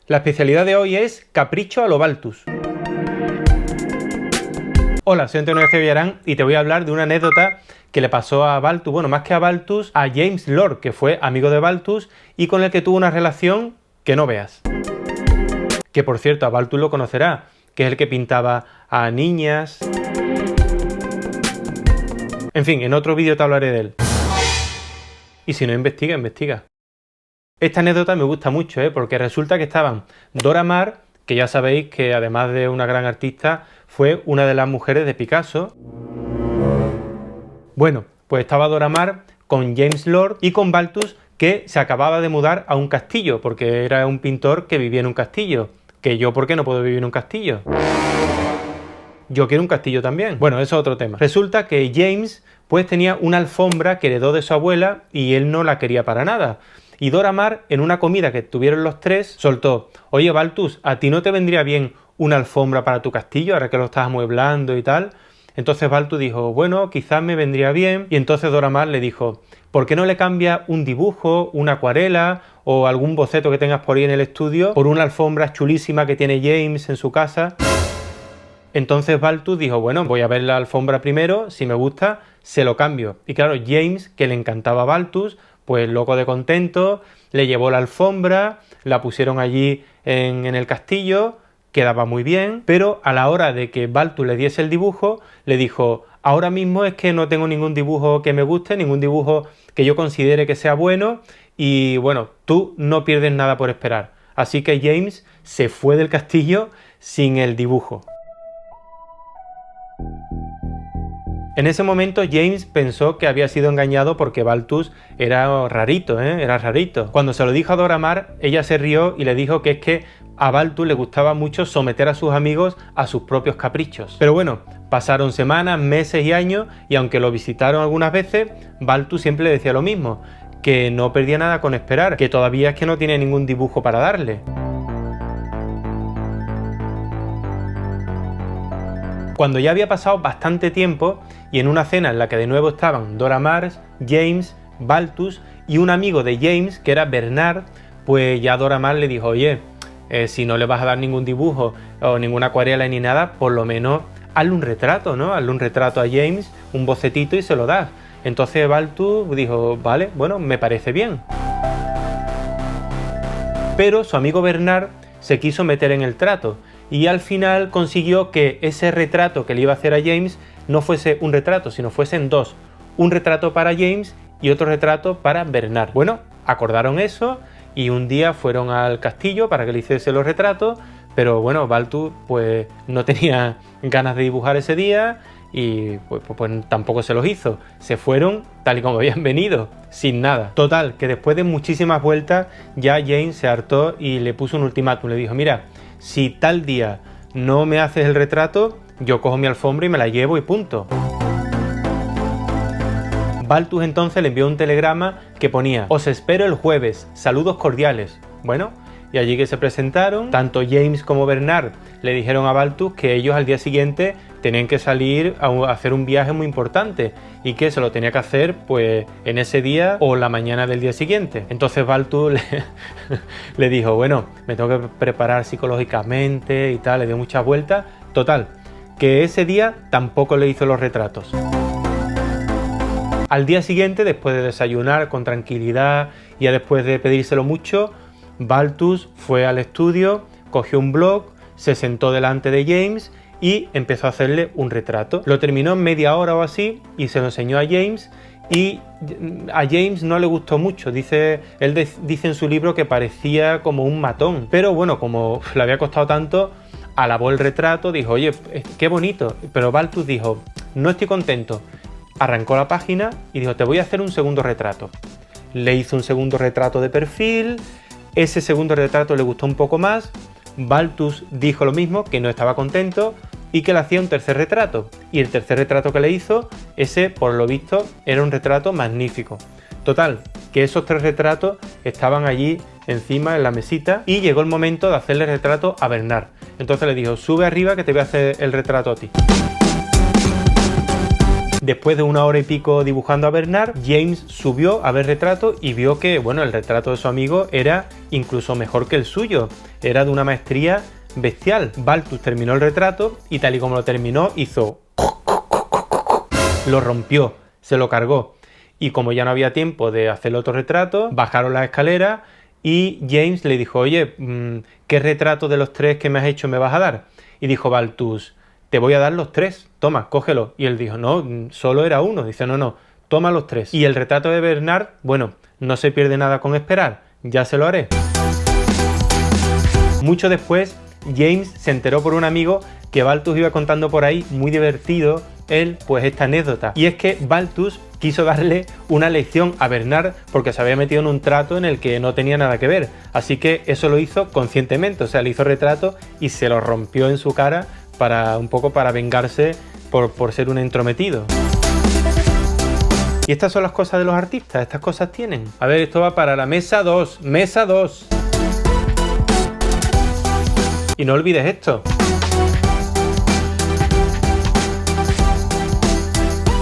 La especialidad de hoy es capricho a lo Balthus. Hola, soy Antonio García Villarán y te voy a hablar de una anécdota que le pasó a Balthus, bueno, más que a Balthus, a James Lord, que fue amigo de Balthus y con el que tuvo una relación que no veas. Que por cierto, a Balthus lo conocerá, que es el que pintaba a niñas. En fin, en otro vídeo te hablaré de él. Y si no, investiga. Esta anécdota me gusta mucho, porque resulta que estaban Dora Maar, que ya sabéis que además de una gran artista, fue una de las mujeres de Picasso. Bueno, pues estaba Dora Maar con James Lord y con Balthus, que se acababa de mudar a un castillo, porque era un pintor que vivía en un castillo. Que yo, ¿por qué no puedo vivir en un castillo? Yo quiero un castillo también. Bueno, eso es otro tema. Resulta que James, pues tenía una alfombra que heredó de su abuela y él no la quería para nada. Y Dora Maar, en una comida que tuvieron los tres, soltó: oye Balthus, ¿a ti no te vendría bien una alfombra para tu castillo, ahora que lo estás amueblando y tal? Entonces Balthus dijo: bueno, quizás me vendría bien. Y entonces Dora Maar le dijo: ¿por qué no le cambia un dibujo, una acuarela o algún boceto que tengas por ahí en el estudio por una alfombra chulísima que tiene James en su casa? Entonces Balthus dijo: bueno, voy a ver la alfombra primero, si me gusta, se lo cambio. Y claro, James, que le encantaba a Balthus, pues loco de contento, le llevó la alfombra, la pusieron allí en el castillo, quedaba muy bien, pero a la hora de que Balthus le diese el dibujo, le dijo: ahora mismo es que no tengo ningún dibujo que me guste, ningún dibujo que yo considere que sea bueno, y bueno, tú no pierdes nada por esperar. Así que James se fue del castillo sin el dibujo. En ese momento James pensó que había sido engañado porque Balthus era rarito, era rarito. Cuando se lo dijo a Dora Maar, ella se rió y le dijo que es que a Balthus le gustaba mucho someter a sus amigos a sus propios caprichos. Pero bueno, pasaron semanas, meses y años, y aunque lo visitaron algunas veces, Balthus siempre le decía lo mismo, que no perdía nada con esperar, que todavía es que no tiene ningún dibujo para darle. Cuando ya había pasado bastante tiempo, y en una cena en la que de nuevo estaban Dora Maar, James, Balthus y un amigo de James, que era Bernard, pues ya Dora Maar le dijo: oye, si no le vas a dar ningún dibujo o ninguna acuarela ni nada, por lo menos hazle un retrato, ¿no? Hazle un retrato a James, un bocetito y se lo das. Entonces Balthus dijo: vale, bueno, me parece bien. Pero su amigo Bernard se quiso meter en el trato y al final consiguió que ese retrato que le iba a hacer a James no fuese un retrato, sino fuesen dos. Un retrato para James y otro retrato para Bernard. Bueno, acordaron eso y un día fueron al castillo para que le hiciese los retratos, pero bueno, Balthus pues no tenía ganas de dibujar ese día y pues tampoco se los hizo. Se fueron tal y como habían venido, sin nada. Total, que después de muchísimas vueltas ya James se hartó y le puso un ultimátum. Le dijo: mira, si tal día no me haces el retrato, yo cojo mi alfombra y me la llevo y punto. Balthus entonces le envió un telegrama que ponía: os espero el jueves, saludos cordiales. Bueno, y allí que se presentaron, tanto James como Bernard le dijeron a Balthus que ellos al día siguiente tenían que salir a hacer un viaje muy importante y que se lo tenía que hacer pues en ese día o la mañana del día siguiente. Entonces Balthus le dijo: bueno, me tengo que preparar psicológicamente y tal, le dio muchas vueltas. Total, que ese día tampoco le hizo los retratos. Al día siguiente, después de desayunar con tranquilidad y ya después de pedírselo mucho, Balthus fue al estudio, cogió un bloc, se sentó delante de James y empezó a hacerle un retrato. Lo terminó en media hora o así y se lo enseñó a James, y a James no le gustó mucho. Él dice en su libro que parecía como un matón, pero bueno, como le había costado tanto, alabó el retrato, dijo: oye, qué bonito. Pero Balthus dijo: no estoy contento. Arrancó la página y dijo: te voy a hacer un segundo retrato. Le hizo un segundo retrato de perfil. Ese segundo retrato le gustó un poco más. Balthus dijo lo mismo, que no estaba contento y que le hacía un tercer retrato. Y el tercer retrato que le hizo, ese por lo visto era un retrato magnífico. Total, que esos tres retratos estaban allí encima en la mesita y llegó el momento de hacerle retrato a Bernard. Entonces le dijo: sube arriba que te voy a hacer el retrato a ti. Después de una hora y pico dibujando a Bernard, James subió a ver retrato y vio que, bueno, el retrato de su amigo era incluso mejor que el suyo. era de una maestría bestial. Balthus terminó el retrato y tal y como lo terminó, hizo... lo rompió, se lo cargó. Y como ya no había tiempo de hacer otro retrato, bajaron las escaleras y James le dijo, oye, ¿qué retrato de los 3 que me has hecho me vas a dar? Y dijo Balthus, te voy a dar los 3, toma, cógelo. Y él dijo, no, solo era uno. Dice, no, toma los 3. Y el retrato de Bernard, bueno, no se pierde nada con esperar, ya se lo haré. Mucho después, James se enteró por un amigo que Balthus iba contando por ahí, muy divertido, él, pues esta anécdota. Y es que Balthus quiso darle una lección a Bernard porque se había metido en un trato en el que no tenía nada que ver. Así que eso lo hizo conscientemente, o sea, le hizo retrato y se lo rompió en su cara para un poco para vengarse por ser un entrometido. Y estas son las cosas de los artistas, estas cosas tienen. A ver, esto va para la mesa 2, mesa 2. Y no olvides esto.